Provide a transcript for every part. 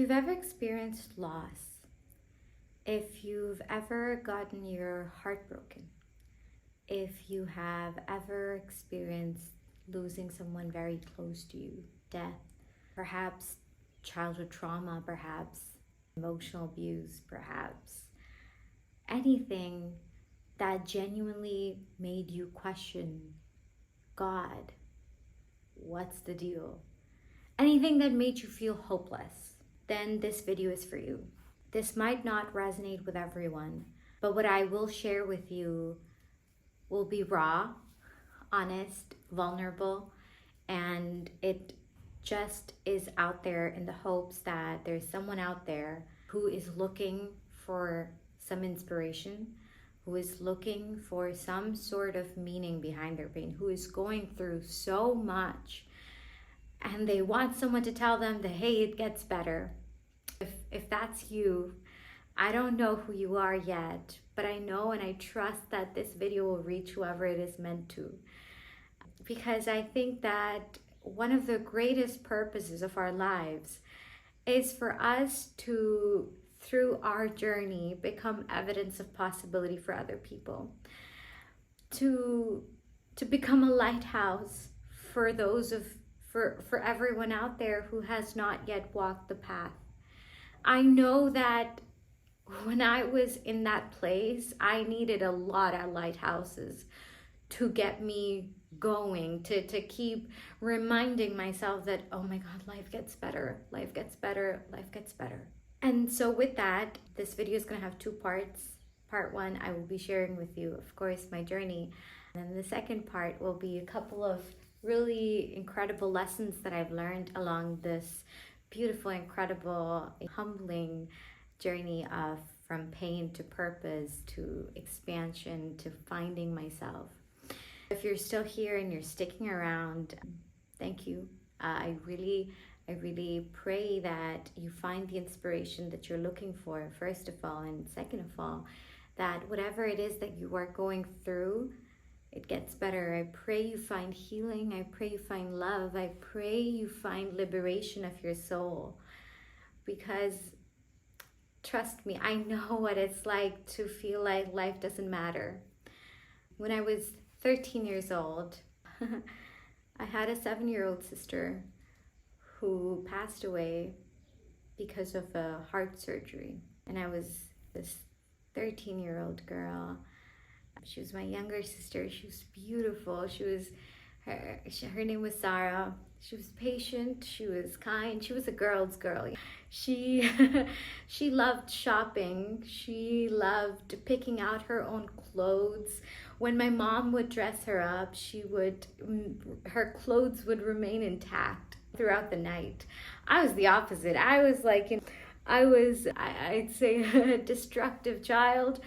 you've ever experienced loss, if you've ever gotten your heart broken, if you have ever experienced losing someone very close to you, death, perhaps childhood trauma, perhaps emotional abuse, perhaps anything that genuinely made you question, God, what's the deal? Anything that made you feel hopeless, then this video is for you. This might not resonate with everyone, but what I will share with you will be raw, honest, vulnerable, and it just is out there in the hopes that there's someone out there who is looking for some inspiration, who is looking for some sort of meaning behind their pain, who is going through so much, and they want someone to tell them that, hey, it gets better. If that's you, I don't know who you are yet, but I know and I trust that this video will reach whoever it is meant to. Because I think that one of the greatest purposes of our lives is for us to, through our journey, become evidence of possibility for other people. To become a lighthouse for for everyone out there who has not yet walked the path. I know that when I was in that place, I needed a lot of lighthouses to get me going, to keep reminding myself that, oh my God, life gets better, life gets better, life gets better. And so with that, this video is going to have two parts. Part one, I will be sharing with you, of course, my journey. And then the second part will be a couple of really incredible lessons that I've learned along this beautiful, incredible, humbling journey of from pain to purpose to expansion to finding myself. If you're still here and you're sticking around, thank you. I really pray that you find the inspiration that you're looking for, first of all, and second of all, that whatever it is that you are going through, it gets better. I pray you find healing. I pray you find love. I pray you find liberation of your soul. Because trust me, I know what it's like to feel like life doesn't matter. When I was 13 years old, I had a 7-year-old sister who passed away because of a heart surgery. And I was this 13-year-old girl. She was my younger sister. She was beautiful. Her name was Sarah. She was patient. She was kind. She was a girl's girl. She loved shopping. She loved picking out her own clothes. When my mom would dress her up, her clothes would remain intact throughout the night. I was the opposite. I was like, I'd say a destructive child.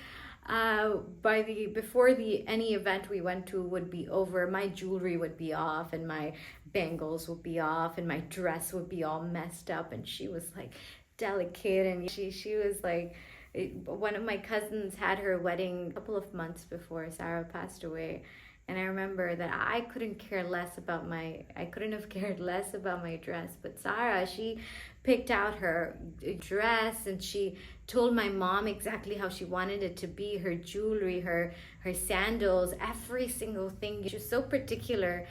Before any event we went to would be over, my jewelry would be off and my bangles would be off and my dress would be all messed up, and she was like delicate, and she was like, one of my cousins had her wedding a couple of months before Sarah passed away. And I remember that I couldn't have cared less about my dress. But Sarah, she picked out her dress and she told my mom exactly how she wanted it to be, her jewelry, her sandals, every single thing. She was so particular.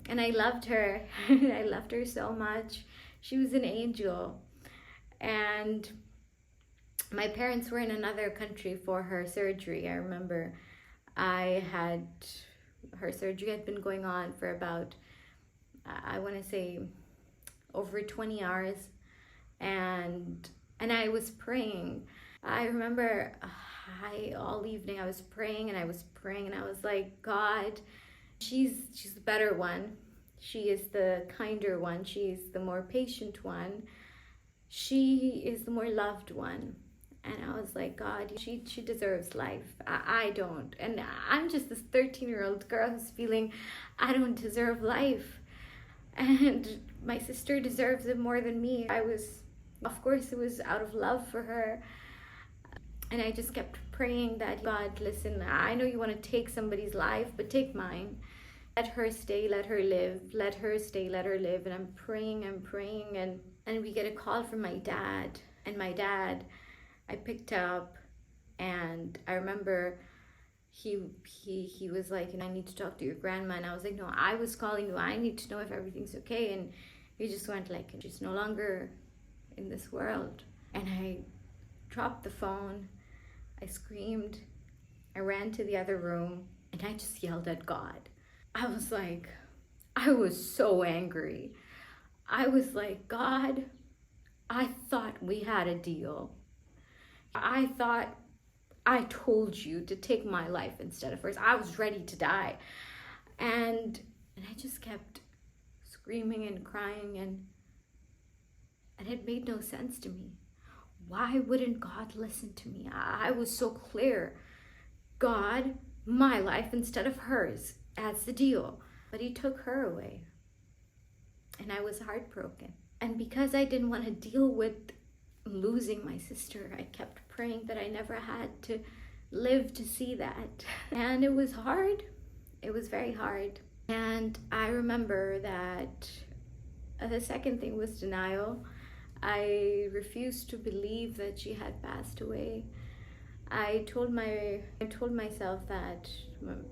And I loved her. I loved her so much. She was an angel. And my parents were in another country for her surgery. I remember her surgery had been going on for about, I want to say, over 20 hours. And I was praying. I remember all evening I was praying and I was like, God, she's the better one. She is the kinder one. She's the more patient one. She is the more loved one. And I was like, God, she deserves life. I don't. And I'm just this 13-year-old girl who's feeling I don't deserve life. And my sister deserves it more than me. Of course, it was out of love for her. And I just kept praying that, God, listen, I know you want to take somebody's life, but take mine. Let her stay, let her live. Let her stay, let her live. And I'm praying. And And we get a call from my dad. And my dad, I picked up, and I remember he was like, I need to talk to your grandma. And I was like, no, I was calling you. I need to know if everything's okay. And he just went like, she's no longer in this world. And I dropped the phone. I screamed. I ran to the other room, and I just yelled at God. I was so angry. I was like, God, I thought we had a deal. I thought I told you to take my life instead of hers. I was ready to die. And I just kept screaming and crying, and it made no sense to me. Why wouldn't God listen to me? I was so clear. God, my life instead of hers. That's the deal. But he took her away. And I was heartbroken. And because I didn't want to deal with losing my sister, I kept praying that I never had to live to see that. And it was hard. It was very hard. And I remember that the second thing was denial. I refused to believe that she had passed away. I told myself that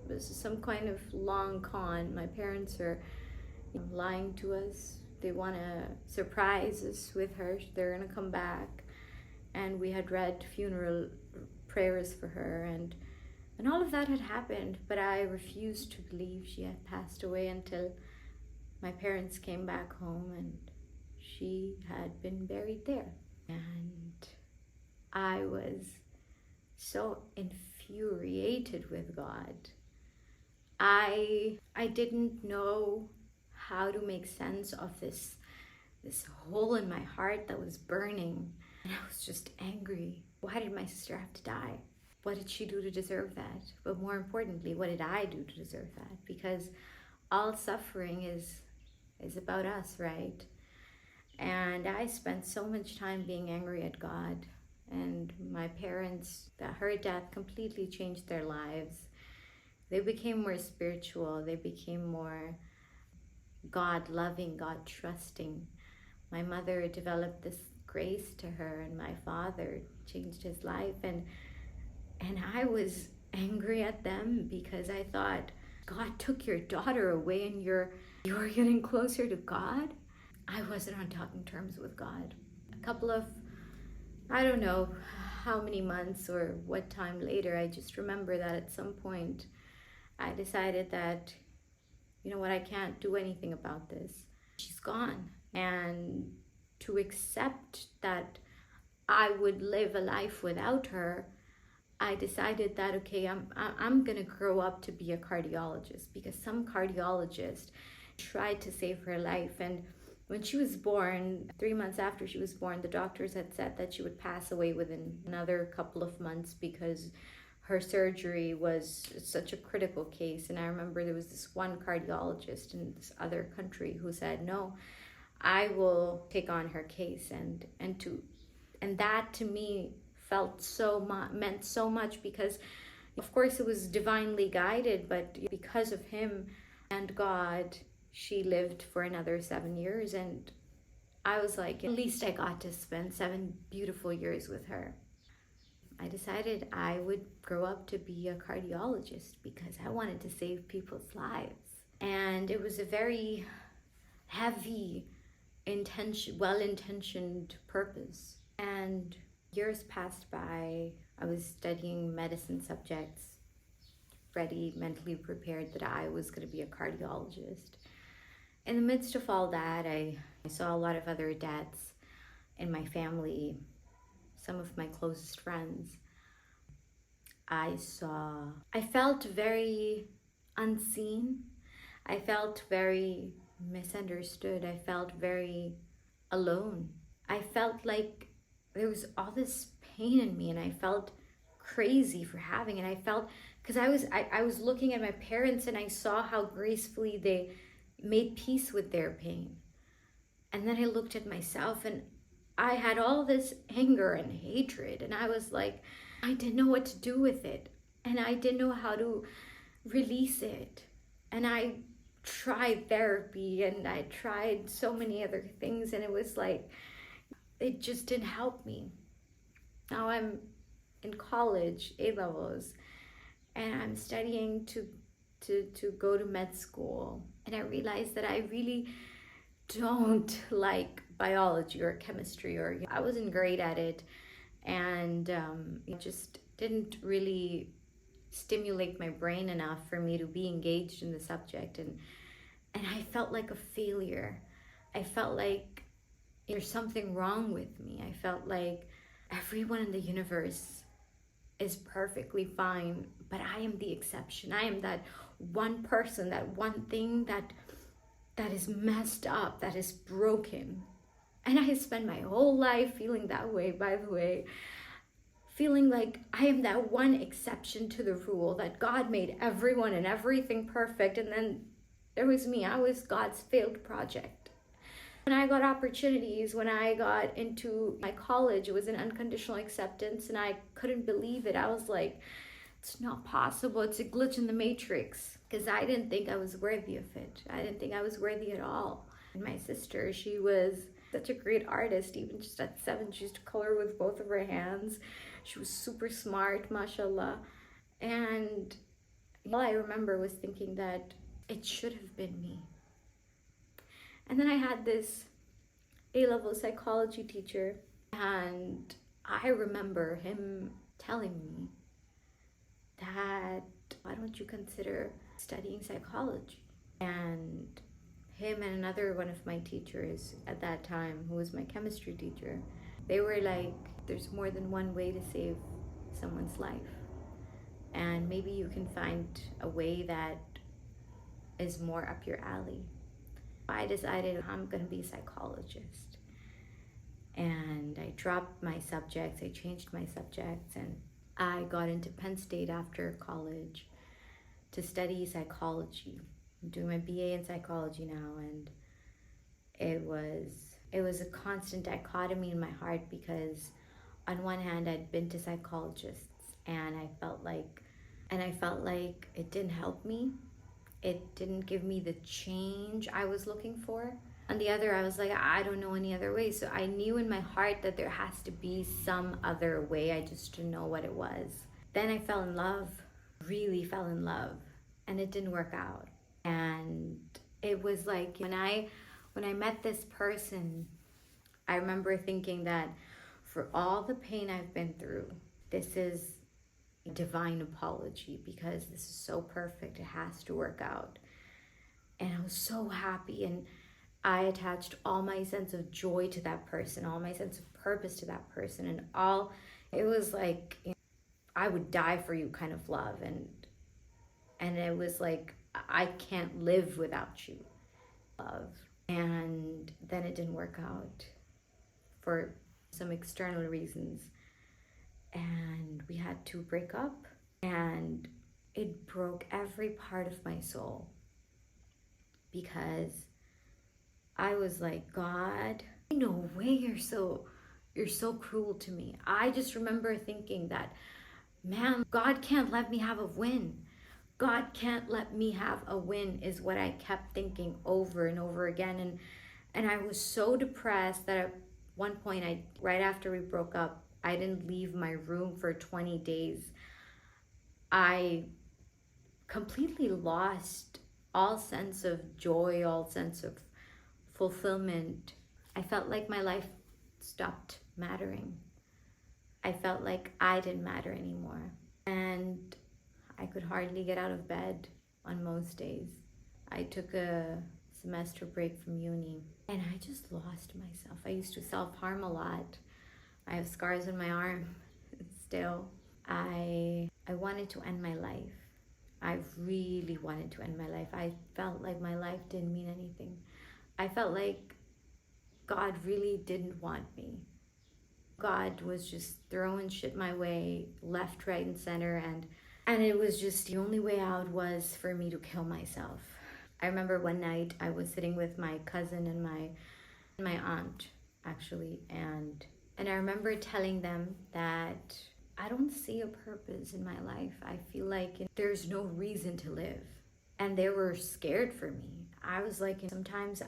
this is some kind of long con. My parents are lying to us. They want to surprise us with her. They're going to come back. And we had read funeral prayers for her, and all of that had happened, but I refused to believe she had passed away until my parents came back home and she had been buried there. And I was so infuriated with God. I didn't know how to make sense of this hole in my heart that was burning. And I was just angry. Why did my sister have to die? What did she do to deserve that? But more importantly, what did I do to deserve that? Because all suffering is about us, right? And I spent so much time being angry at God. And my parents, her death completely changed their lives. They became more spiritual. They became more God-loving, God-trusting. My mother developed this grace to her, and my father changed his life. And I was angry at them because I thought, God took your daughter away and you're getting closer to God? I wasn't on talking terms with God. A couple of, I don't know how many months or what time later, I just remember that at some point I decided that, you know what, I can't do anything about this. She's gone. And to accept that I would live a life without her, I decided that, okay, I'm gonna grow up to be a cardiologist, because some cardiologist tried to save her life. And when she was born, 3 months after she was born, the doctors had said that she would pass away within another couple of months because her surgery was such a critical case. And I remember there was this one cardiologist in this other country who said, no, I will take on her case. And that to me meant so much, because of course it was divinely guided, but because of him and God, she lived for another 7 years. And I was like, at least I got to spend 7 beautiful years with her. I decided I would grow up to be a cardiologist because I wanted to save people's lives. And it was a very heavy, well-intentioned purpose. And years passed by. I was studying medicine subjects, ready, mentally prepared that I was going to be a cardiologist. In the midst of all that, I saw a lot of other deaths in my family, some of my closest friends. I felt very unseen. I felt very misunderstood. I felt very alone. I felt like there was all this pain in me, and I felt crazy for having it. I felt, because I was looking at my parents, and I saw how gracefully they made peace with their pain. And then I looked at myself, and I had all this anger and hatred, and I was like, I didn't know what to do with it, and I didn't know how to release it. And I tried therapy, and I tried so many other things, and it was like, it just didn't help me. Now I'm in college, A levels, and I'm studying to go to med school. And I realized that I really don't like biology or chemistry, or I wasn't great at it, and it just didn't really stimulate my brain enough for me to be engaged in the subject. And I felt like a failure. I felt like there's something wrong with me. I felt like everyone in the universe is perfectly fine, but I am the exception. I am that one person, that one thing that is messed up, that is broken. And I spent my whole life feeling that way, by the way. Feeling like I am that one exception to the rule, that God made everyone and everything perfect, and then there was me. I was God's failed project. When I got opportunities, when I got into my college, it was an unconditional acceptance, and I couldn't believe it. I was like, it's not possible. It's a glitch in the matrix, because I didn't think I was worthy of it. I didn't think I was worthy at all. And my sister, she was such a great artist. Even just at 7, she used to color with both of her hands. She was super smart, mashallah. And all I remember was thinking that it should have been me. And then I had this A-level psychology teacher, and I remember him telling me that, why don't you consider studying psychology? And him and another one of my teachers at that time, who was my chemistry teacher, they were like, there's more than one way to save someone's life. And maybe you can find a way that is more up your alley. I decided I'm going to be a psychologist. And I dropped my subjects, I changed my subjects, and I got into Penn State after college to study psychology. I'm doing my BA in psychology now, and it was a constant dichotomy in my heart, because on one hand I'd been to psychologists, and I felt like it didn't help me. It didn't give me the change I was looking for. On the other, I was like, I don't know any other way. So I knew in my heart that there has to be some other way. I just didn't know what it was. Then I fell in love, really fell in love, and it didn't work out. And it was like, when I met this person, I remember thinking that for all the pain I've been through, this is a divine apology, because this is so perfect. It has to work out. And I was so happy, and I attached all my sense of joy to that person, all my sense of purpose to that person, and it was like, I would die for you kind of love. And it was like, I can't live without you love. And then it didn't work out for some external reasons, and we had to break up, and it broke every part of my soul, because I was like, God, no way, you're so cruel to me. I just remember thinking that, man, God can't let me have a win. God can't let me have a win is what I kept thinking over and over again. And I was so depressed that at one point, right after we broke up, I didn't leave my room for 20 days. I completely lost all sense of joy, all sense of fulfillment. I felt like my life stopped mattering. I felt like I didn't matter anymore. And I could hardly get out of bed on most days. I took a semester break from uni, and I just lost myself. I used to self-harm a lot. I have scars on my arm still. I wanted to end my life. I really wanted to end my life. I felt like my life didn't mean anything. I felt like God really didn't want me. God was just throwing shit my way, left, right, and center, and it was just, the only way out was for me to kill myself. I remember one night I was sitting with my cousin and my aunt, actually, and I remember telling them that I don't see a purpose in my life. I feel like there's no reason to live. And they were scared for me. I was like, sometimes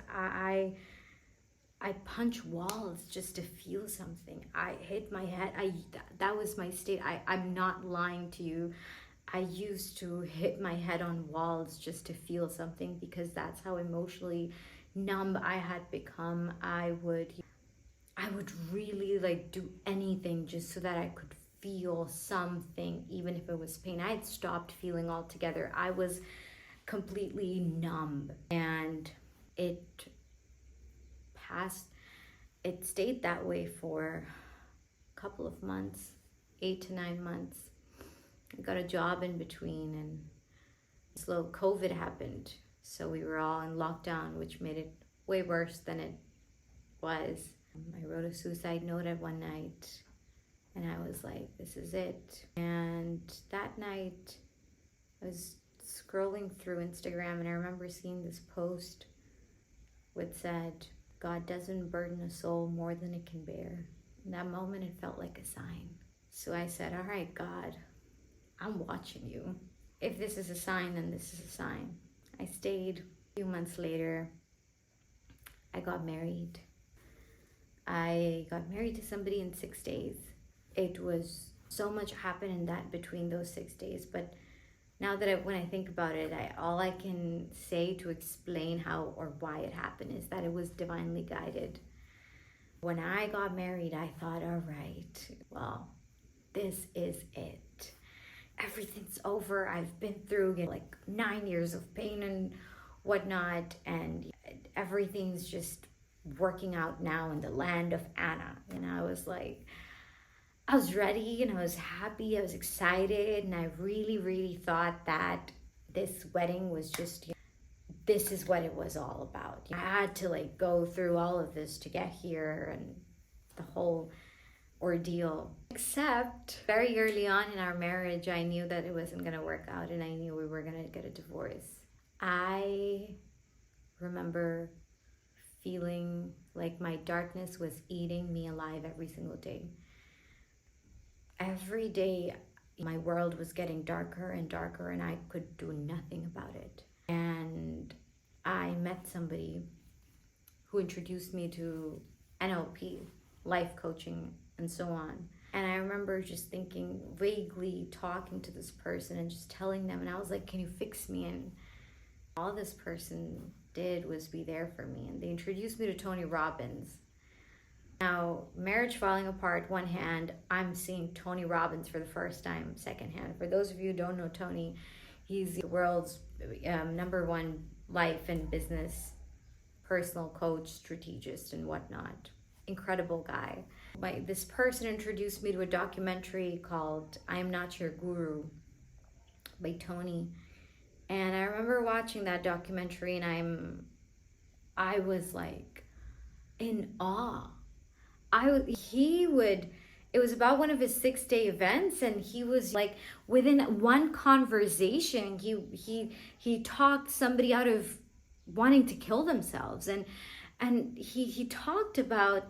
I punch walls just to feel something. I hit my head. That was my state. I'm not lying to you. I used to hit my head on walls just to feel something, because that's how emotionally numb I had become. I would really like do anything just so that I could feel something, even if it was pain. I had stopped feeling altogether. I was completely numb, and it stayed that way for a couple of months, 8 to 9 months. I got a job in between, and slow COVID happened. So we were all in lockdown, which made it way worse than it was. I wrote a suicide note at one night, and I was like, this is it. And that night, I was scrolling through Instagram, and I remember seeing this post which said, God doesn't burden a soul more than it can bear. In that moment, it felt like a sign. So I said, all right, God, I'm watching you. If this is a sign, then this is a sign. I stayed. A few months later, I got married. I got married to somebody in 6 days. It was so much happened in that between those 6 days, but now that when I think about it, all I can say to explain how or why it happened is that it was divinely guided. When I got married, I thought, all right, well, this is it. Everything's over. I've been through like 9 years of pain and whatnot, and everything's just working out now in the land of Anna. And I was like, I was ready, and I was happy, I was excited, and I really, really thought that this wedding was just, this is what it was all about. I had to like go through all of this to get here, and the whole ordeal. Except very early on in our marriage, I knew that it wasn't going to work out, and I knew we were going to get a divorce. I remember feeling like my darkness was eating me alive every single day. Every day, my world was getting darker and darker, and I could do nothing about it. And I met somebody who introduced me to NLP, life coaching, and so on. And I remember just thinking, vaguely talking to this person and just telling them, and I was like, can you fix me? And all this person did was be there for me. And they introduced me to Tony Robbins. Now, marriage falling apart, one hand, I'm seeing Tony Robbins for the first time, second hand. For those of you who don't know Tony, he's the world's #1 life and business personal coach, strategist, and whatnot. Incredible guy. This person introduced me to a documentary called I Am Not Your Guru by Tony. And I remember watching that documentary, and I was like in awe. It was about one of his 6-day events, and he was like, within one conversation, he talked somebody out of wanting to kill themselves, and he talked about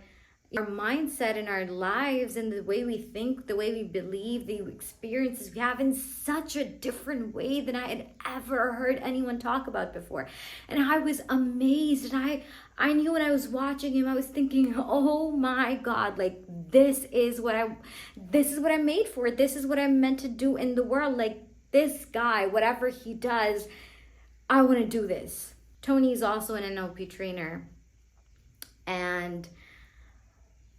our mindset in our lives and the way we think, the way we believe, the experiences we have in such a different way than I had ever heard anyone talk about before. And I was amazed, and I knew when I was watching him, I was thinking, oh my God, like this is what I'm made for. This is what I'm meant to do in the world. Like this guy, whatever he does, I want to do this. Tony is also an NLP trainer, and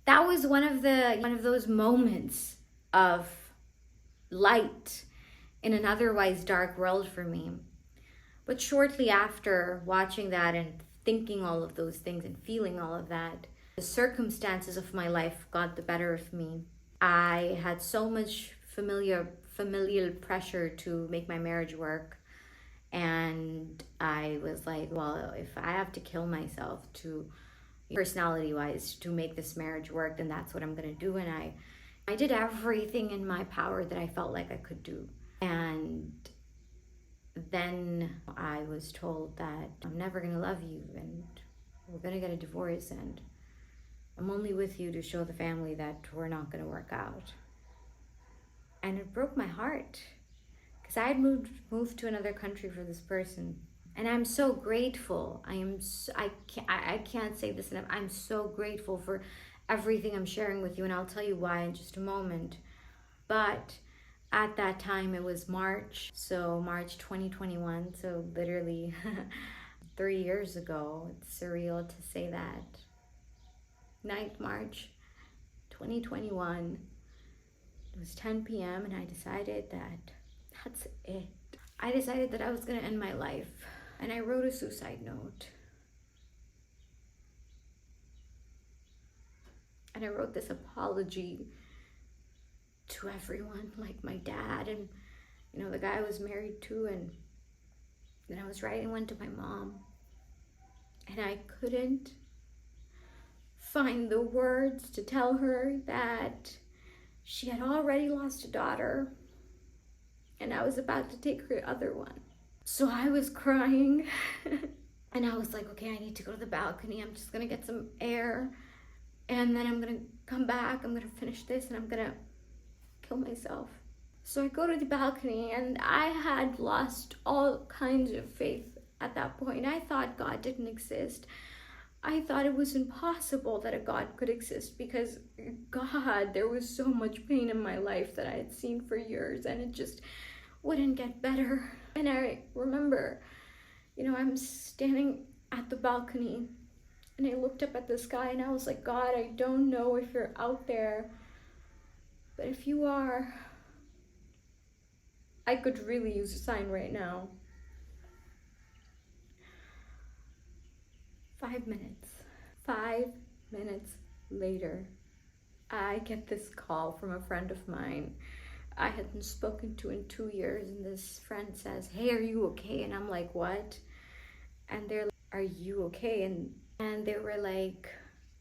that was one of those moments of light in an otherwise dark world for me. But shortly after watching that and thinking all of those things and feeling all of that, the circumstances of my life got the better of me. I had so much familial pressure to make my marriage work. And I was like, well, if I have to kill myself to personality-wise to make this marriage work, then that's what I'm going to do. And I did everything in my power that I felt like I could do. And then I was told that I'm never going to love you, and we're going to get a divorce, and I'm only with you to show the family that we're not going to work out. And it broke my heart, because I had moved to another country for this person. And I'm so grateful. I can't say this enough. I'm so grateful for everything I'm sharing with you, and I'll tell you why in just a moment. But at that time, it was March, so March 2021, so literally 3 years ago. It's surreal to say that. 9th March 2021. It was 10 p.m. and I decided that that's it. I decided that I was going to end my life. And I wrote a suicide note. And I wrote this apology to everyone, like my dad and, the guy I was married to. And then I was writing one to my mom. And I couldn't find the words to tell her that she had already lost a daughter and I was about to take her other one. So I was crying and I was like, okay, I need to go to the balcony. I'm just gonna get some air and then I'm gonna come back. I'm gonna finish this and I'm gonna kill myself. So I go to the balcony and I had lost all kinds of faith at that point. I thought God didn't exist. I thought it was impossible that a God could exist because God, there was so much pain in my life that I had seen for years and it just wouldn't get better. And I remember, I'm standing at the balcony and I looked up at the sky and I was like, God, I don't know if you're out there, but if you are, I could really use a sign right now. 5 minutes. 5 minutes later, I get this call from a friend of mine I hadn't spoken to in 2 years, and this friend says, hey, are you okay? And I'm like, what? And they're like, are you okay? And they were like,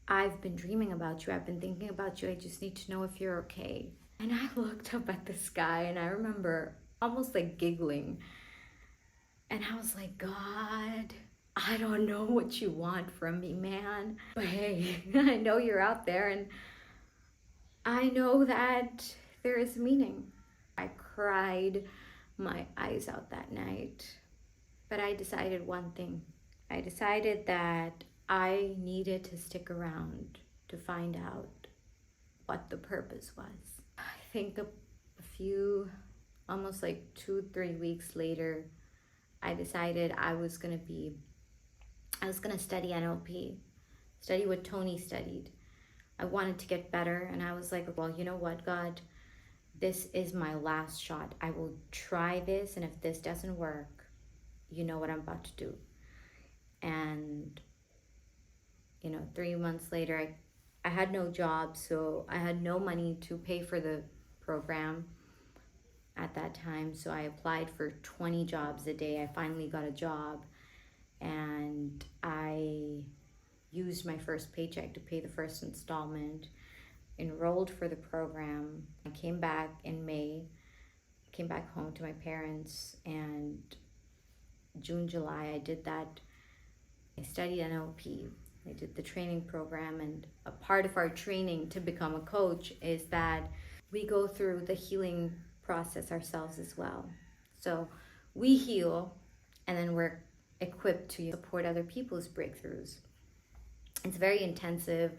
I've been dreaming about you. I've been thinking about you. I just need to know if you're okay. And I looked up at the sky and I remember almost like giggling. And I was like, God, I don't know what you want from me, man. But hey, I know you're out there and I know that there is meaning. I cried my eyes out that night. But I decided one thing. I decided that I needed to stick around to find out what the purpose was. I think a few, almost like 2-3 weeks later, I decided I was gonna study NLP, study what Tony studied. I wanted to get better and I was like, well, you know what, God, this is my last shot. I will try this, and if this doesn't work, you know what I'm about to do. And 3 months later, I had no job, so I had no money to pay for the program at that time. So I applied for 20 jobs a day. I finally got a job and I used my first paycheck to pay the first installment, enrolled for the program. I came back in May, came back home to my parents, and June, July, I did that. I studied NLP. I did the training program, and a part of our training to become a coach is that we go through the healing process ourselves as well. So we heal, and then we're equipped to support other people's breakthroughs. It's very intensive,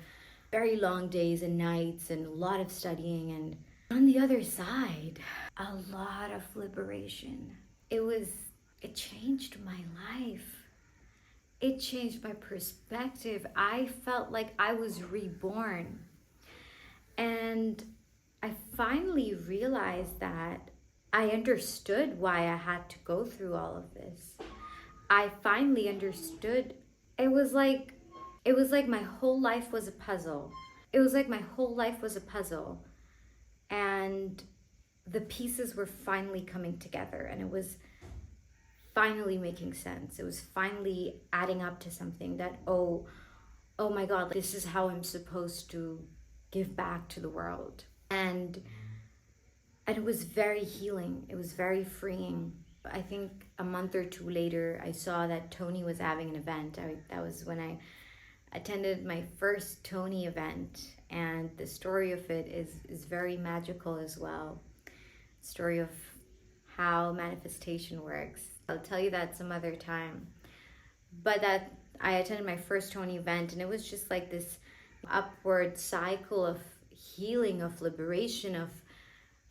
very long days and nights, and a lot of studying, and on the other side, a lot of liberation. It changed my life. It changed my perspective. I felt like I was reborn. And I finally realized that I understood why I had to go through all of this. I finally understood. It was like my whole life was a puzzle. And the pieces were finally coming together, and it was finally making sense. It was finally adding up to something that, oh my God, this is how I'm supposed to give back to the world. And it was very healing. It was very freeing. I think a month or two later, I saw that Tony was having an event. That was when I attended my first Tony event, and the story of it is very magical as well. Story of how manifestation works. I'll tell you that some other time. But that I attended my first Tony event, and it was just like this upward cycle of healing, of liberation, of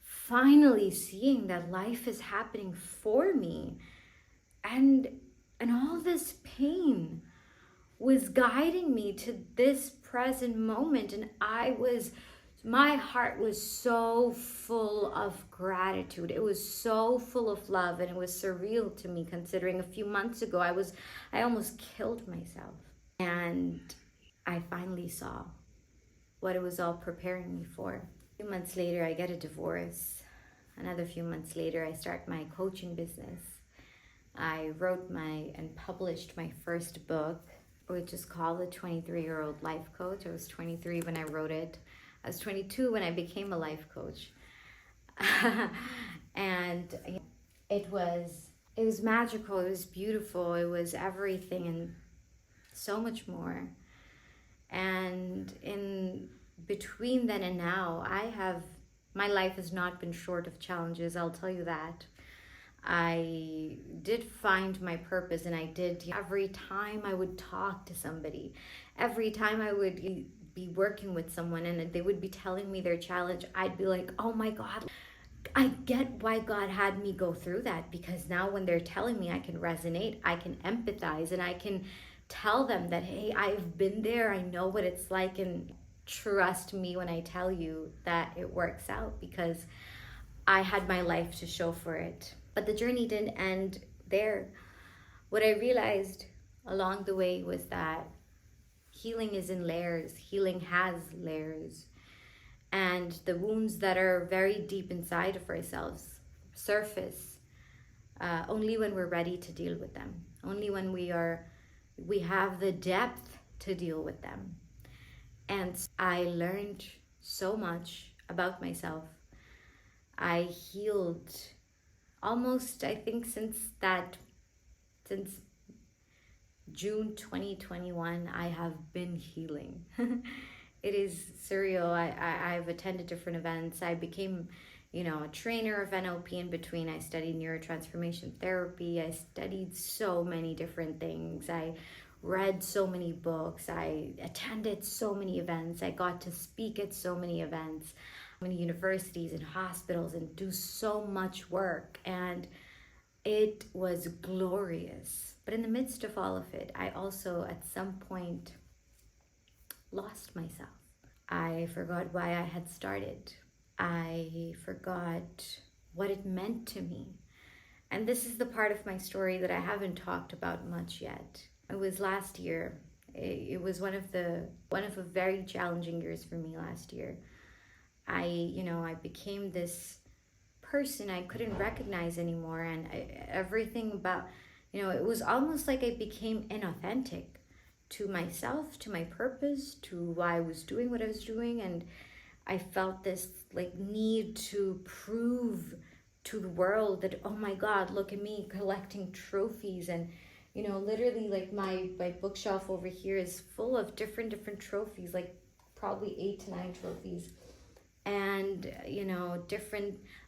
finally seeing that life is happening for me. And all this pain was guiding me to this present moment. And my heart was so full of gratitude. It was so full of love, and it was surreal to me, considering a few months ago I almost killed myself. And I finally saw what it was all preparing me for. A few months later, I get a divorce. Another few months later, I start my coaching business. I wrote and published my first book, which is called The 23-Year-Old Life Coach. I was 23 when I wrote it. I was 22 when I became a life coach. And it was magical, it was beautiful, it was everything and so much more. And in between then and now, my life has not been short of challenges, I'll tell you that. I did find my purpose, and I did. Every time I would talk to somebody, every time I would be working with someone and they would be telling me their challenge, I'd be like, oh my God, I get why God had me go through that, because now when they're telling me, I can resonate, I can empathize, and I can tell them that, hey, I've been there, I know what it's like, and trust me when I tell you that it works out, because I had my life to show for it. But the journey didn't end there. What I realized along the way was that healing is in layers. Healing has layers. And the wounds that are very deep inside of ourselves surface only when we're ready to deal with them. Only when we have the depth to deal with them. And I learned so much about myself. I healed almost, I think, since June 2021, I have been healing. It is surreal. I've attended different events. I became, a trainer of NLP in between. I studied neurotransformation therapy. I studied so many different things. I read so many books. I attended so many events. I got to speak at so many events, many universities and hospitals, and do so much work. And it was glorious. But in the midst of all of it, I also at some point lost myself. I forgot why I had started. I forgot what it meant to me. And this is the part of my story that I haven't talked about much yet. It was last year. It was one of the very challenging years for me last year. I became this person I couldn't recognize anymore, and everything about, it was almost like I became inauthentic to myself, to my purpose, to why I was doing what I was doing, and I felt this need to prove to the world that, oh my God, look at me collecting trophies, and literally my bookshelf over here is full of different trophies, probably 8 to 9 trophies. And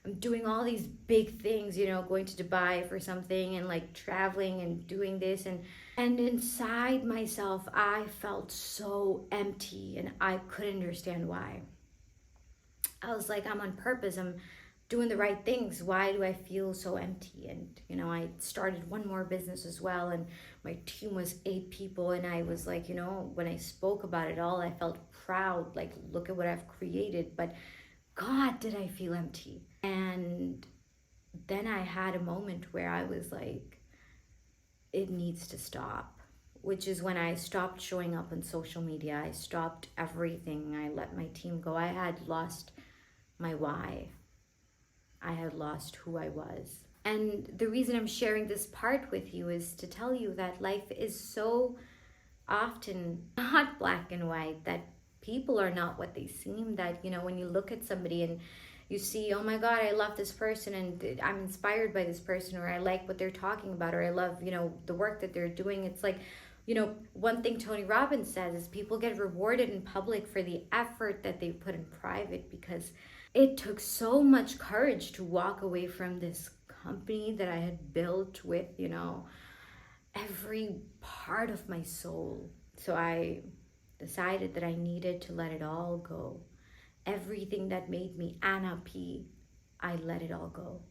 I'm doing all these big things, going to Dubai for something, and traveling and doing this, and inside myself I felt so empty, and I couldn't understand why. I was like, I'm on purpose, I'm doing the right things, why do I feel so empty? And I started one more business as well, and my team was 8 people, and I was like, when I spoke about it all, I felt proud, look at what I've created, but God, did I feel empty. And then I had a moment where I was like, it needs to stop, which is when I stopped showing up on social media. I stopped everything. I let my team go. I had lost my why. I had lost who I was. And the reason I'm sharing this part with you is to tell you that life is so often not black and white, that people are not what they seem, that, when you look at somebody and you see, oh my God, I love this person, and I'm inspired by this person, or I like what they're talking about, or I love, the work that they're doing. It's like, one thing Tony Robbins says is people get rewarded in public for the effort that they put in private, because it took so much courage to walk away from this company that I had built with, you know, every part of my soul. So I decided that I needed to let it all go. Everything that made me unhappy, I let it all go.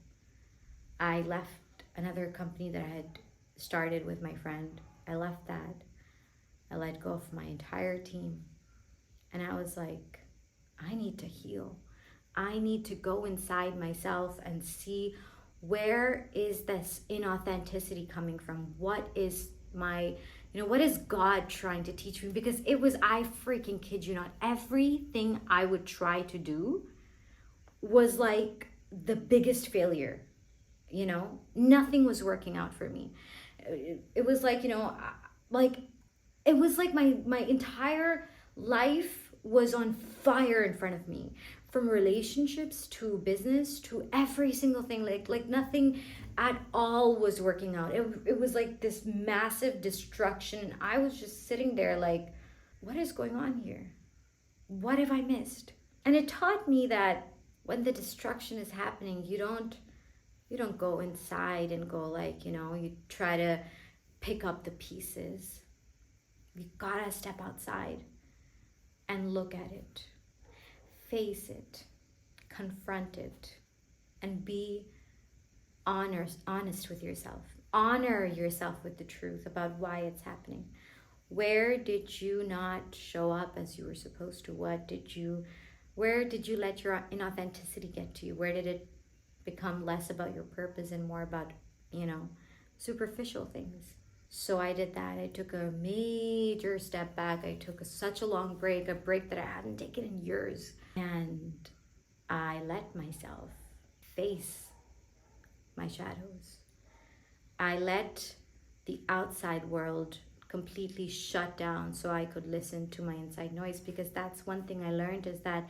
I left another company that I had started with my friend. I left that. I let go of my entire team. And I was like, I need to heal. I need to go inside myself and see, where is this inauthenticity coming from? What is my, what is God trying to teach me? Because it was, I freaking kid you not, everything I would try to do was like the biggest failure. Nothing was working out for me. It was like, it was like my entire life was on fire in front of me, from relationships to business to every single thing. Like nothing at all was working out. It was like this massive destruction, and I was just sitting there like, what is going on here? What have I missed? And it taught me that when the destruction is happening, you don't go inside and go like, you try to pick up the pieces. You gotta step outside and look at it, face it, confront it, and be honest with yourself. Honor yourself with the truth about why it's happening. Where did you not show up as you were supposed to? Where did you let your inauthenticity get to you? Where did it become less about your purpose and more about, superficial things? So I did that. I took a major step back. I took such a long break, a break that I hadn't taken in years. And I let myself face my shadows. I let the outside world completely shut down so I could listen to my inside noise, because that's one thing I learned, is that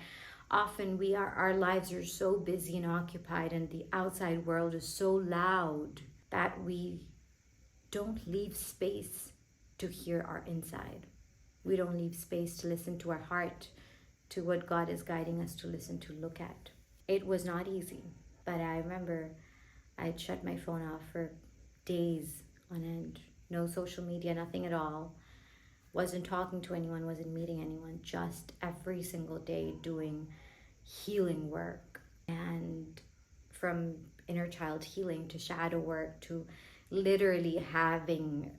often our lives are so busy and occupied, and the outside world is so loud that we don't leave space to hear our inside. We don't leave space to listen to our heart, to what God is guiding us to listen to, look at. It was not easy, but I remember I'd shut my phone off for days on end. No social media, nothing at all. Wasn't talking to anyone, wasn't meeting anyone, just every single day doing healing work. And from inner child healing to shadow work to literally having,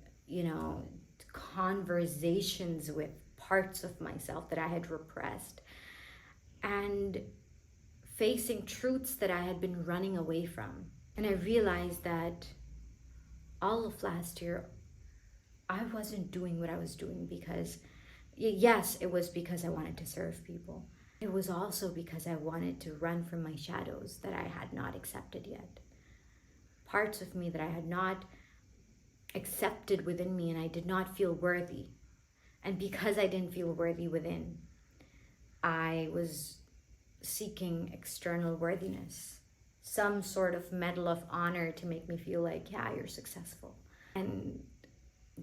conversations with parts of myself that I had repressed, and facing truths that I had been running away from. And I realized that all of last year, I wasn't doing what I was doing because, yes, it was because I wanted to serve people. It was also because I wanted to run from my shadows that I had not accepted yet. Parts of me that I had not accepted within me, and I did not feel worthy. And because I didn't feel worthy within, I was seeking external worthiness, some sort of medal of honor to make me feel like, yeah, you're successful. And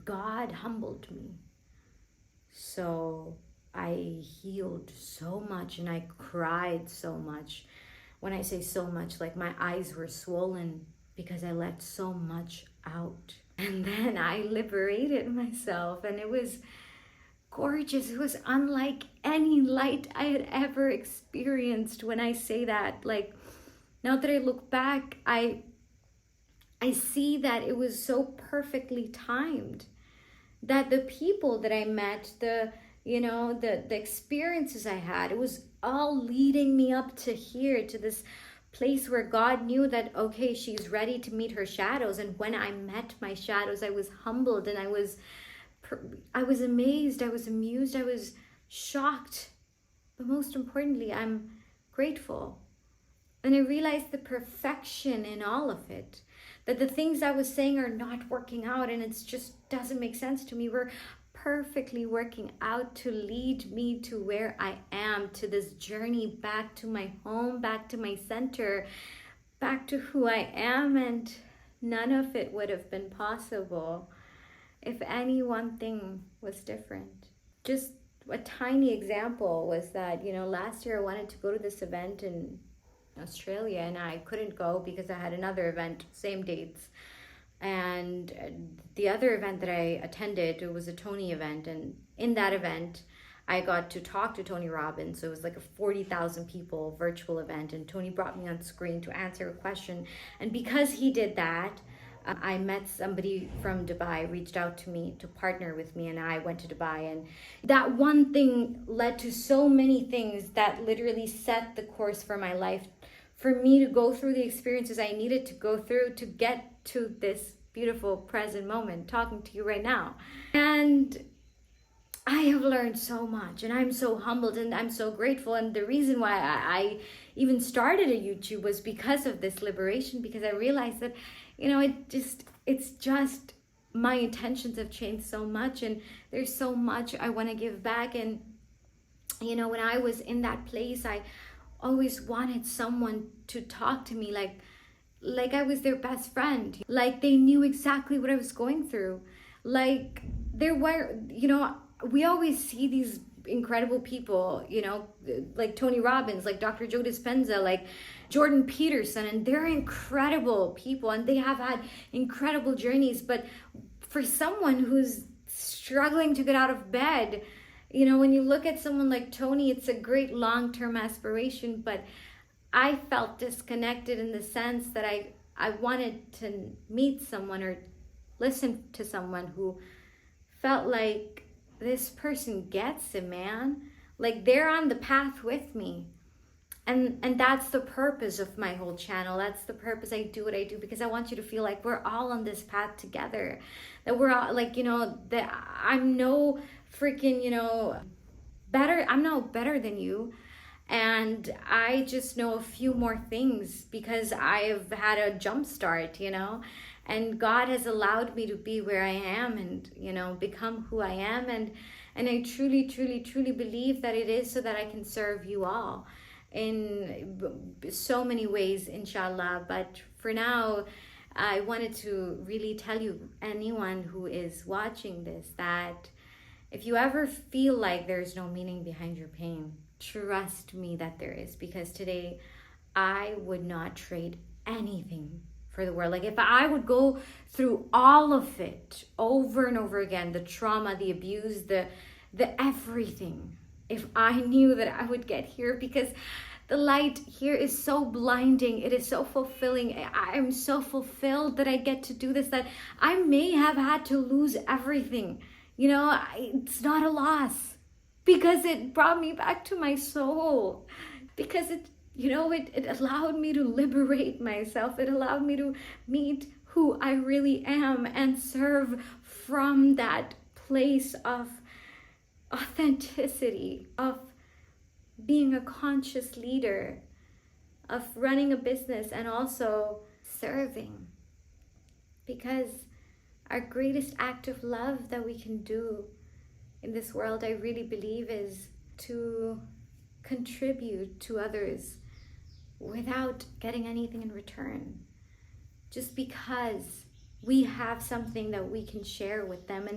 God humbled me. So I healed so much, and I cried so much. When I say so much, like my eyes were swollen because I let so much out. And then I liberated myself, and it was gorgeous. It was unlike any light I had ever experienced. When I say that, like, now that I look back, I see that it was so perfectly timed, that the people that I met, the experiences I had, it was all leading me up to here, to this place where God knew that, okay, she's ready to meet her shadows. And when I met my shadows, I was humbled, and I was amazed, I was amused, I was shocked. But most importantly, I'm grateful. And I realized the perfection in all of it. That the things I was saying are not working out, and it just doesn't make sense to me, were perfectly working out to lead me to where I am, to this journey back to my home, back to my center, back to who I am. And none of it would have been possible if any one thing was different. Just a tiny example was that, last year I wanted to go to this event, and Australia, and I couldn't go because I had another event, same dates. And the other event that I attended, it was a Tony event, and in that event I got to talk to Tony Robbins. So it was like a 40,000 people virtual event, and Tony brought me on screen to answer a question. And because he did that, I met somebody from Dubai, reached out to me to partner with me, and I went to Dubai. And that one thing led to so many things that literally set the course for my life, for me to go through the experiences I needed to go through to get to this beautiful present moment, talking to you right now. And I have learned so much, and I'm so humbled, and I'm so grateful. And the reason why I even started a YouTube was because of this liberation, because I realized that, it's just my intentions have changed so much, and there's so much I want to give back. And, when I was in that place, I always wanted someone to talk to me like I was their best friend, like they knew exactly what I was going through. Like there were, we always see these incredible people, like Tony Robbins, like Dr. Joe Dispenza, like Jordan Peterson, and they're incredible people, and they have had incredible journeys. But for someone who's struggling to get out of bed, when you look at someone like Tony, it's a great long-term aspiration, but I felt disconnected in the sense that I wanted to meet someone or listen to someone who felt like this person gets it, man. Like they're on the path with me. And that's the purpose of my whole channel. That's the purpose I do what I do, because I want you to feel like we're all on this path together. That we're all like, that I'm no freaking, better. I'm no better than you. And I just know a few more things because I've had a jump start, and God has allowed me to be where I am and, become who I am. And I truly, truly, truly believe that it is so that I can serve you all in so many ways, inshallah. But for now, I wanted to really tell you, anyone who is watching this, that if you ever feel like there's no meaning behind your pain, trust me that there is, because today I would not trade anything for the world. Like if I would go through all of it over and over again, the trauma, the abuse, the everything, if I knew that I would get here, because the light here is so blinding, it is so fulfilling. I am so fulfilled that I get to do this, that I may have had to lose everything. It's not a loss, because it brought me back to my soul, because it allowed me to liberate myself. It allowed me to meet who I really am and serve from that place of authenticity, of being a conscious leader, of running a business, and also serving. Because our greatest act of love that we can do in this world, I really believe, is to contribute to others without getting anything in return, just because we have something that we can share with them.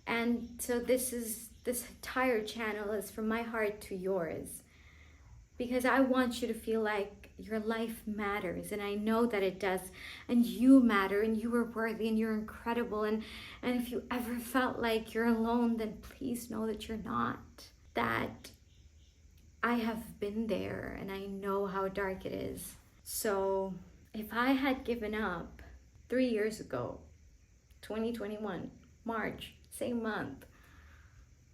And so this entire channel is from my heart to yours, because I want you to feel like your life matters, and I know that it does, and you matter, and you are worthy, and you're incredible. And if you ever felt like you're alone, then please know that you're not. That I have been there, and I know how dark it is. So if I had given up 3 years ago, 2021, March, same month,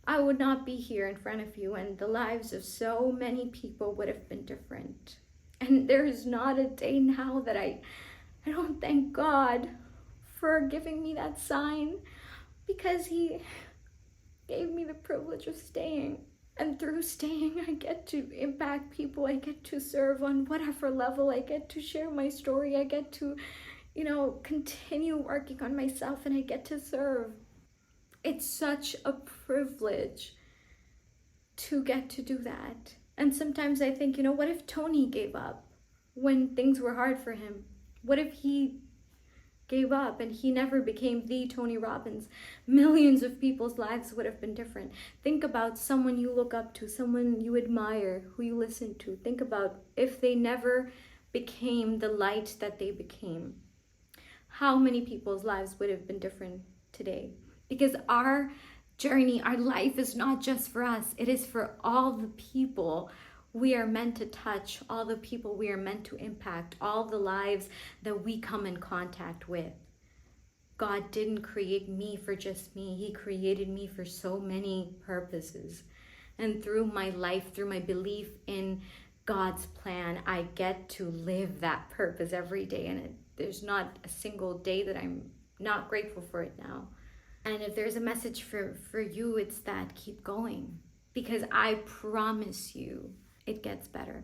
I would not be here in front of you, and the lives of so many people would have been different. And there is not a day now that I don't thank God for giving me that sign, because He gave me the privilege of staying. And through staying, I get to impact people. I get to serve on whatever level. I get to share my story. I get to, continue working on myself, and I get to serve. It's such a privilege to get to do that. And sometimes I think, what if Tony gave up when things were hard for him? What if he gave up and he never became the Tony Robbins, millions of people's lives would have been different. Think about someone you look up to, someone you admire, who you listen to. Think about if they never became the light that they became, how many people's lives would have been different today. Because our journey, our life is not just for us, it is for all the people we are meant to touch, all the people we are meant to impact, all the lives that we come in contact with. God didn't create me for just me. He created me for so many purposes. And through my life, through my belief in God's plan, I get to live that purpose every day. And there's not a single day that I'm not grateful for it now. And if there's a message for you, it's that keep going. Because I promise you, it gets better.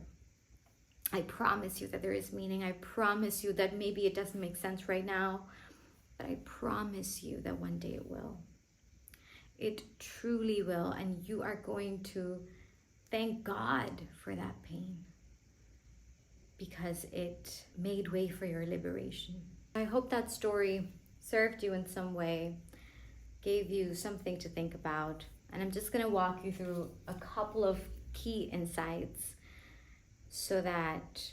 I promise you that there is meaning. I promise you that maybe it doesn't make sense right now, but I promise you that one day it will. It truly will, and you are going to thank God for that pain because it made way for your liberation. I hope that story served you in some way, gave you something to think about, and I'm just going to walk you through a couple of key insights so that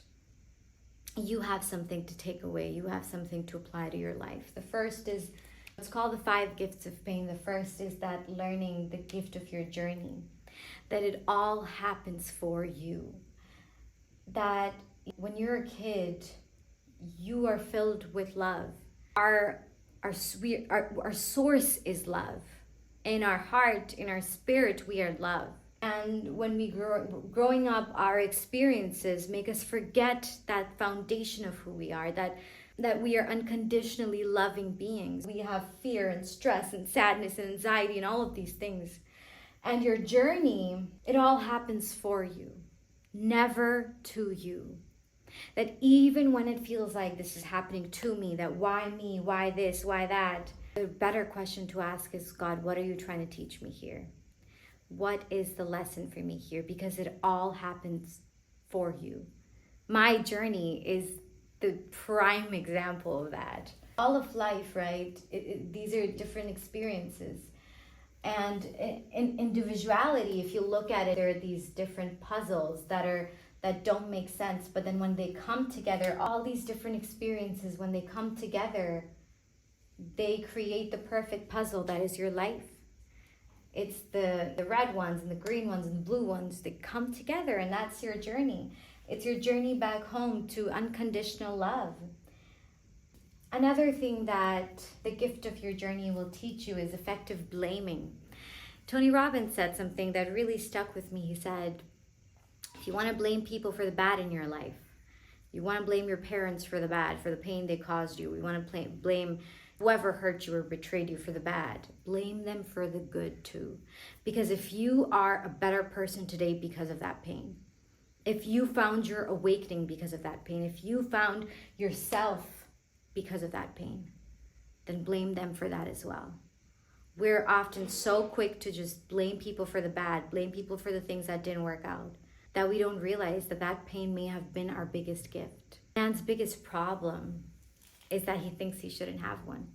you have something to take away, you have something to apply to your life. The first is, it's called the 5 gifts of pain. The first is that learning the gift of your journey, that it all happens for you. That when you're a kid, you are filled with love. Our source is love. In our heart, in our spirit, we are love. And when we growing up, our experiences make us forget that foundation of who we are, that we are unconditionally loving beings. We have fear and stress and sadness and anxiety and all of these things. And your journey, it all happens for you, never to you. That even when it feels like this is happening to me, that why me, why this, why that, the better question to ask is, God, what are you trying to teach me here? What is the lesson for me here? Because it all happens for you. My journey is the prime example of that. All of life, right? These are different experiences. And in individuality, if you look at it, there are these different puzzles that don't make sense. But then when they come together, all these different experiences, when they come together, they create the perfect puzzle that is your life. It's the red ones and the green ones and the blue ones that come together, and that's your journey. It's your journey back home to unconditional love. Another thing that the gift of your journey will teach you is effective blaming. Tony Robbins said something that really stuck with me. He said, if you want to blame people for the bad in your life, you want to blame your parents for the bad, for the pain they caused you, you want to blame whoever hurt you or betrayed you for the bad, blame them for the good too. Because if you are a better person today because of that pain, if you found your awakening because of that pain, if you found yourself because of that pain, then blame them for that as well. We're often so quick to just blame people for the bad, blame people for the things that didn't work out, that we don't realize that that pain may have been our biggest gift. Man's biggest problem is that he thinks he shouldn't have one.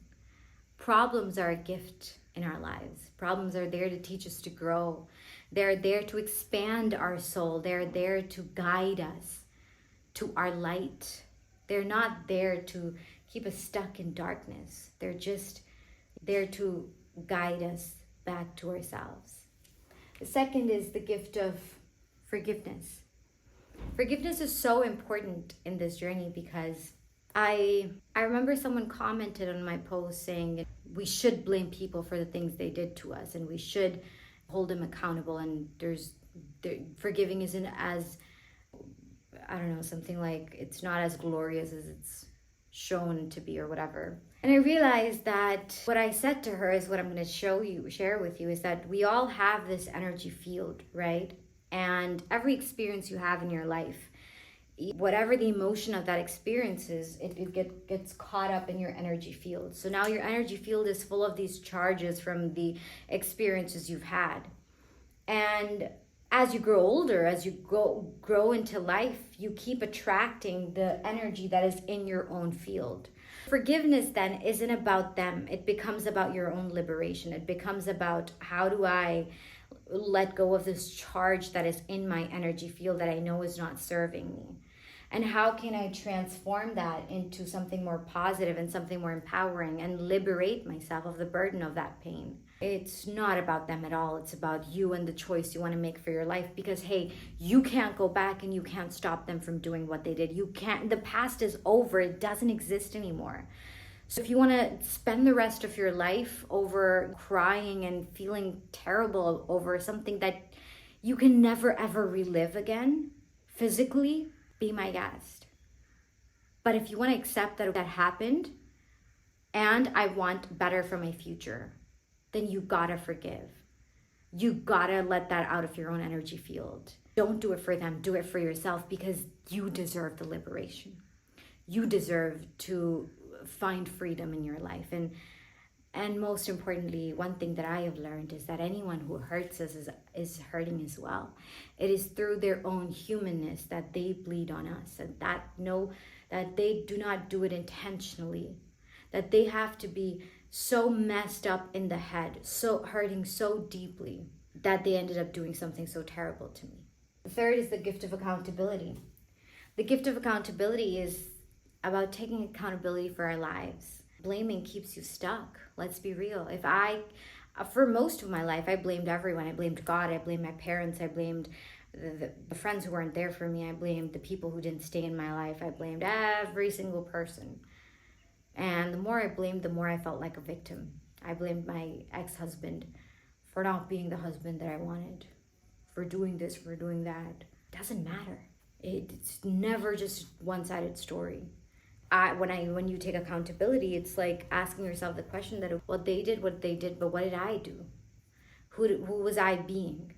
Problems are a gift in our lives. Problems are there to teach us to grow. They're there to expand our soul. They're there to guide us to our light. They're not there to keep us stuck in darkness. They're just there to guide us back to ourselves. The second is the gift of forgiveness. Forgiveness is so important in this journey because I remember someone commented on my post saying we should blame people for the things they did to us and we should hold them accountable, and forgiving isn't as, I don't know, something like it's not as glorious as it's shown to be or whatever. And I realized that what I said to her is what I'm going to share with you is that we all have this energy field, right? And every experience you have in your life, whatever the emotion of that experience is, it gets caught up in your energy field. So now your energy field is full of these charges from the experiences you've had. And as you grow older, as you grow into life, you keep attracting the energy that is in your own field. Forgiveness then isn't about them. It becomes about your own liberation. It becomes about, how do I let go of this charge that is in my energy field that I know is not serving me? And how can I transform that into something more positive and something more empowering and liberate myself of the burden of that pain? It's not about them at all. It's about you and the choice you want to make for your life, because hey, you can't go back and you can't stop them from doing what they did. You can't, the past is over. It doesn't exist anymore. So if you want to spend the rest of your life over crying and feeling terrible over something that you can never ever relive again physically, be my guest. But if you want to accept that that happened and I want better for my future, then you gotta forgive. You gotta let that out of your own energy field. Don't do it for them, do it for yourself, because you deserve the liberation. You deserve to find freedom in your life. And most importantly, one thing that I have learned is that anyone who hurts us is hurting as well. It is through their own humanness that they bleed on us, and that they do not do it intentionally, that they have to be so messed up in the head, so hurting so deeply, that they ended up doing something so terrible to me. The third is the gift of accountability. The gift of accountability is about taking accountability for our lives. Blaming keeps you stuck. Let's be real. For most of my life, I blamed everyone. I blamed God. I blamed my parents. I blamed the friends who weren't there for me. I blamed the people who didn't stay in my life. I blamed every single person. And the more I blamed, the more I felt like a victim. I blamed my ex-husband for not being the husband that I wanted, for doing this, for doing that. It doesn't matter. It's never just one-sided story. When you take accountability, it's like asking yourself the question that, well, they did what they did, but what did I do? Who was I being?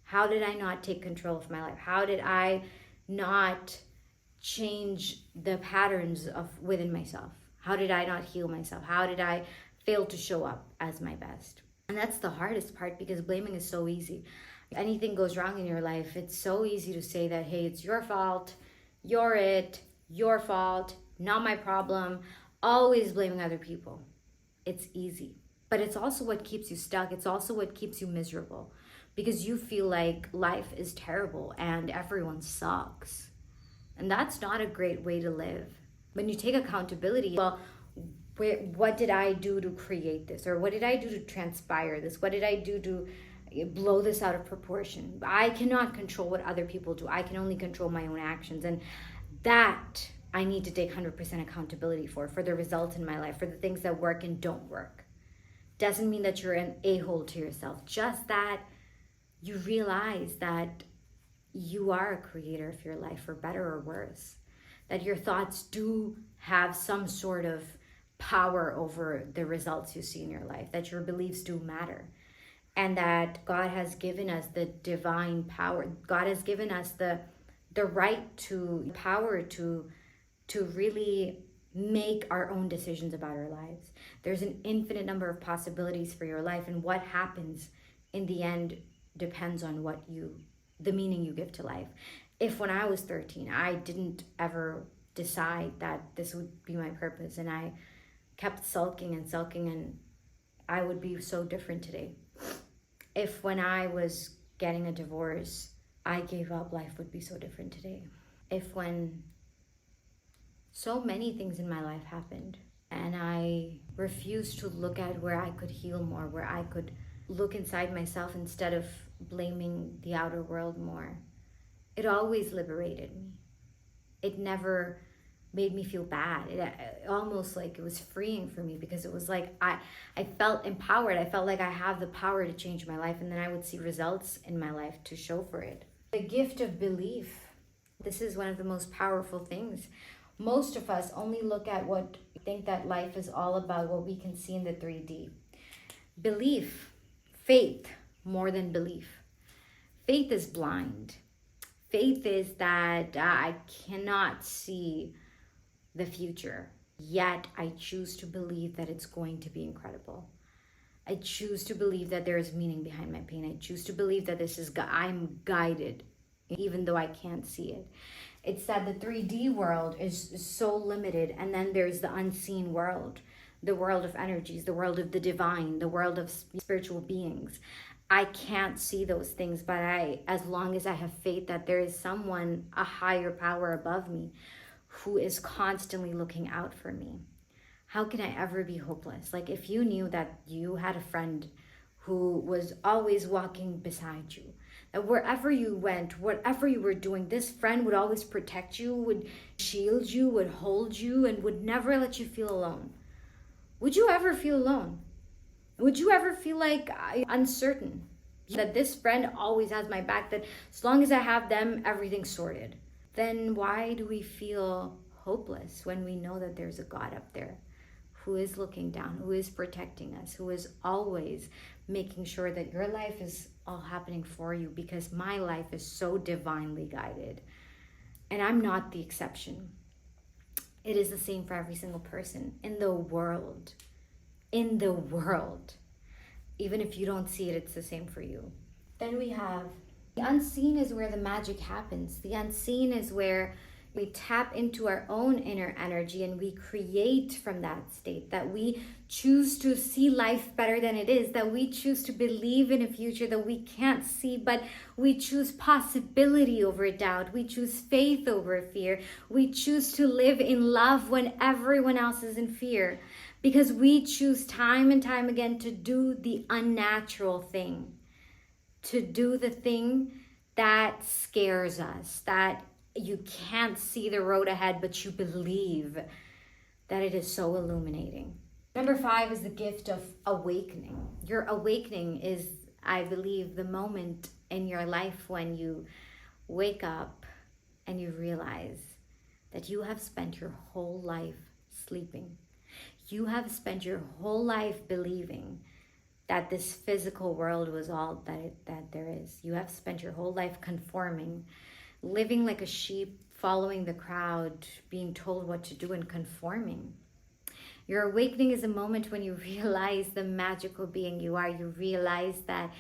How did I not take control of my life? How did I not change the patterns within myself? How did I not heal myself? How did I fail to show up as my best? And that's the hardest part, because blaming is so easy. If anything goes wrong in your life, it's so easy to say that, hey, it's your fault, you're it, your fault, not my problem, always blaming other people. It's easy. But it's also what keeps you stuck. It's also what keeps you miserable, because you feel like life is terrible and everyone sucks. And that's not a great way to live. When you take accountability, well, what did I do to create this? Or what did I do to transpire this? What did I do to blow this out of proportion? I cannot control what other people do. I can only control my own actions. And that I need to take 100% accountability for the results in my life, for the things that work and don't work. Doesn't mean that you're an a-hole to yourself. Just that you realize that you are a creator of your life, for better or worse. That your thoughts do have some sort of power over the results you see in your life, that your beliefs do matter, and that God has given us the divine power. God has given us the right to power to really make our own decisions about our lives. There's an infinite number of possibilities for your life, and what happens in the end depends on the meaning you give to life. If when I was 13, I didn't ever decide that this would be my purpose, and I kept sulking, and I would be so different today. If when I was getting a divorce, I gave up, life would be so different today. If when so many things in my life happened and I refused to look at where I could heal more, where I could look inside myself instead of blaming the outer world more, it always liberated me. It never made me feel bad. It almost like it was freeing for me, because it was like I felt empowered. I felt like I have the power to change my life, and then I would see results in my life to show for it. The gift of belief. This is one of the most powerful things. Most of us only look at what we think that life is all about, what we can see in the 3D. Belief, faith, more than belief. Faith is blind. Faith is that I cannot see the future, yet I choose to believe that it's going to be incredible. I choose to believe that there is meaning behind my pain. I choose to believe that I'm guided, even though I can't see it. It's that the 3D world is so limited, and then there's the unseen world, the world of energies, the world of the divine, the world of spiritual beings. I can't see those things, but as long as I have faith that there is someone, a higher power above me, who is constantly looking out for me, how can I ever be hopeless? Like, if you knew that you had a friend who was always walking beside you, that wherever you went, whatever you were doing, this friend would always protect you, would shield you, would hold you, and would never let you feel alone. Would you ever feel alone? Would you ever feel like uncertain? That this friend always has my back, that as long as I have them, everything's sorted. Then why do we feel hopeless when we know that there's a God up there who is looking down, who is protecting us, who is always making sure that your life is all happening for you, because my life is so divinely guided. And I'm not the exception. It is the same for every single person in the world. In the world. Even if you don't see it, it's the same for you. Then we have the unseen is where the magic happens. The unseen is where we tap into our own inner energy and we create from that state, that we choose to see life better than it is, that we choose to believe in a future that we can't see, but we choose possibility over doubt. We choose faith over fear. We choose to live in love when everyone else is in fear, because we choose time and time again to do the unnatural thing, to do the thing that scares us, that you can't see the road ahead, but you believe that it is so illuminating. Number 5 is the gift of awakening. Your awakening is, I believe, the moment in your life when you wake up and you realize that you have spent your whole life sleeping. You have spent your whole life believing that this physical world was all that there is. You have spent your whole life conforming, living like a sheep, following the crowd, being told what to do and conforming. Your awakening is a moment when you realize the magical being you are. You realize that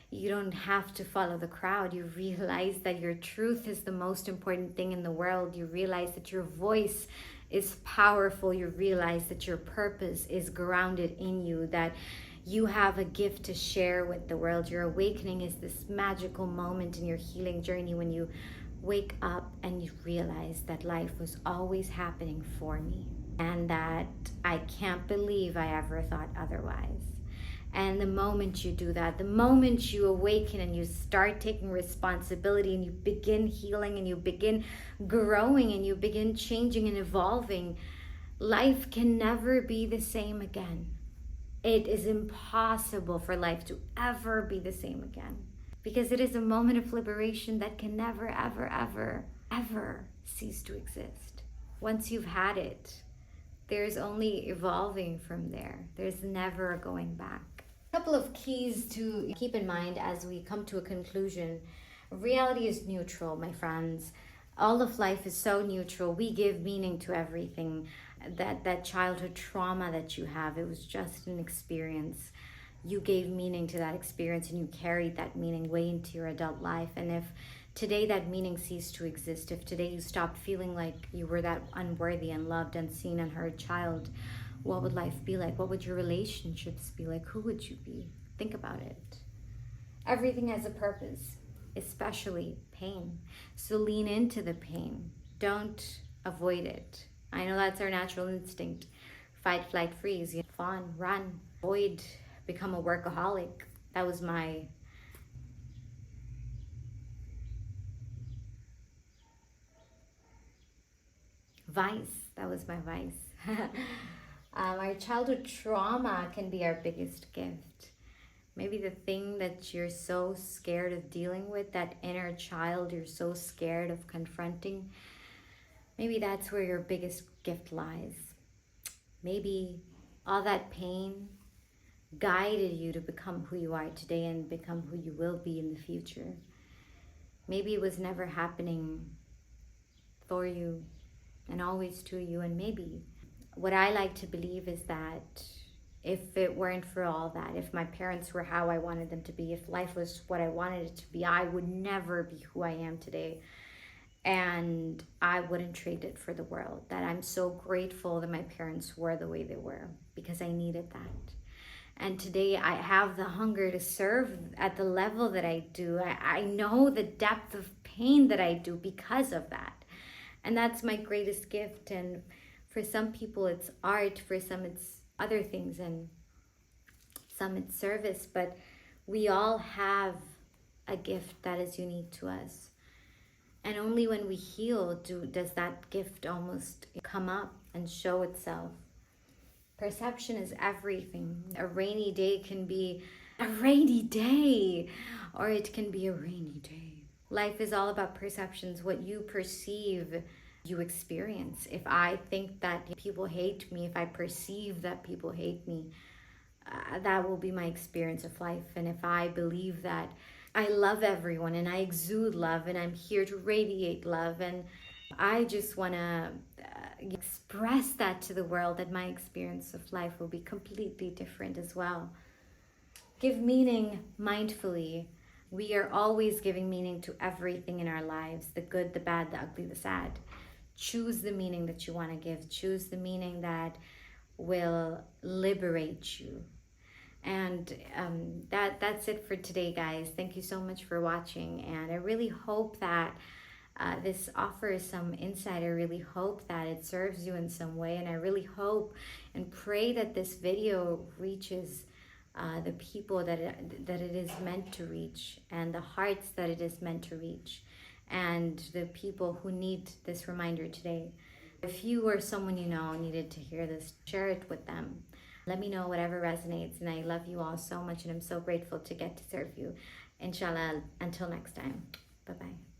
you don't have to follow the crowd. You realize that your truth is the most important thing in the world. You realize that your voice is powerful. You realize that your purpose is grounded in you, that you have a gift to share with the world. Your awakening is this magical moment in your healing journey when you wake up and you realize that life was always happening for me, and that I can't believe I ever thought otherwise. And the moment you do that, the moment you awaken and you start taking responsibility and you begin healing and you begin growing and you begin changing and evolving, life can never be the same again. It is impossible for life to ever be the same again, because it is a moment of liberation that can never, ever, ever, ever cease to exist. Once you've had it, there's only evolving from there. There's never a going back. A couple of keys to keep in mind as we come to a conclusion. Reality is neutral, my friends. All of life is so neutral. We give meaning to everything. That childhood trauma that you have, it was just an experience. You gave meaning to that experience and you carried that meaning way into your adult life. And if today that meaning ceased to exist, if today you stopped feeling like you were that unworthy, unloved, unseen, unheard child, what would life be like? What would your relationships be like? Who would you be? Think about it. Everything has a purpose, especially pain. So lean into the pain. Don't avoid it. I know that's our natural instinct. Fight, flight, freeze, fawn, run, avoid, become a workaholic. That was my vice. That was my vice. Our childhood trauma can be our biggest gift. Maybe the thing that you're so scared of dealing with, that inner child you're so scared of confronting, maybe that's where your biggest gift lies. Maybe all that pain guided you to become who you are today and become who you will be in the future. Maybe it was never happening for you and always to you. And maybe what I like to believe is that If it weren't for all that, if my parents were how I wanted them to be, if life was what I wanted it to be, I would never be who I am today. And I wouldn't trade it for the world. That I'm so grateful that my parents were the way they were, because I needed that. And today I have the hunger to serve at the level that I do. I know the depth of pain that I do because of that. And that's my greatest gift. And for some people it's art, for some it's other things, and some it's service. But we all have a gift that is unique to us. And only when we heal does that gift almost come up and show itself. Perception is everything. A rainy day can be a rainy day, or it can be a rainy day. Life is all about perceptions. What you perceive, you experience. If I think that people hate me, if I perceive that people hate me, that will be my experience of life. And if I believe that I love everyone and I exude love and I'm here to radiate love, and I just want to express that to the world, that my experience of life will be completely different as well. Give meaning mindfully. We are always giving meaning to everything in our lives, the good, the bad, the ugly, the sad. Choose the meaning that you want to give. Choose the meaning that will liberate you. And that's it for today, guys. Thank you so much for watching, and I really hope that this offers some insight. I really hope that it serves you in some way, and I really hope and pray that this video reaches the people that it is meant to reach, and the hearts that it is meant to reach, and the people who need this reminder today. If you or someone you know needed to hear this, share it with them. Let me know whatever resonates, and I love you all so much, and I'm so grateful to get to serve you. Inshallah, until next time. Bye-bye.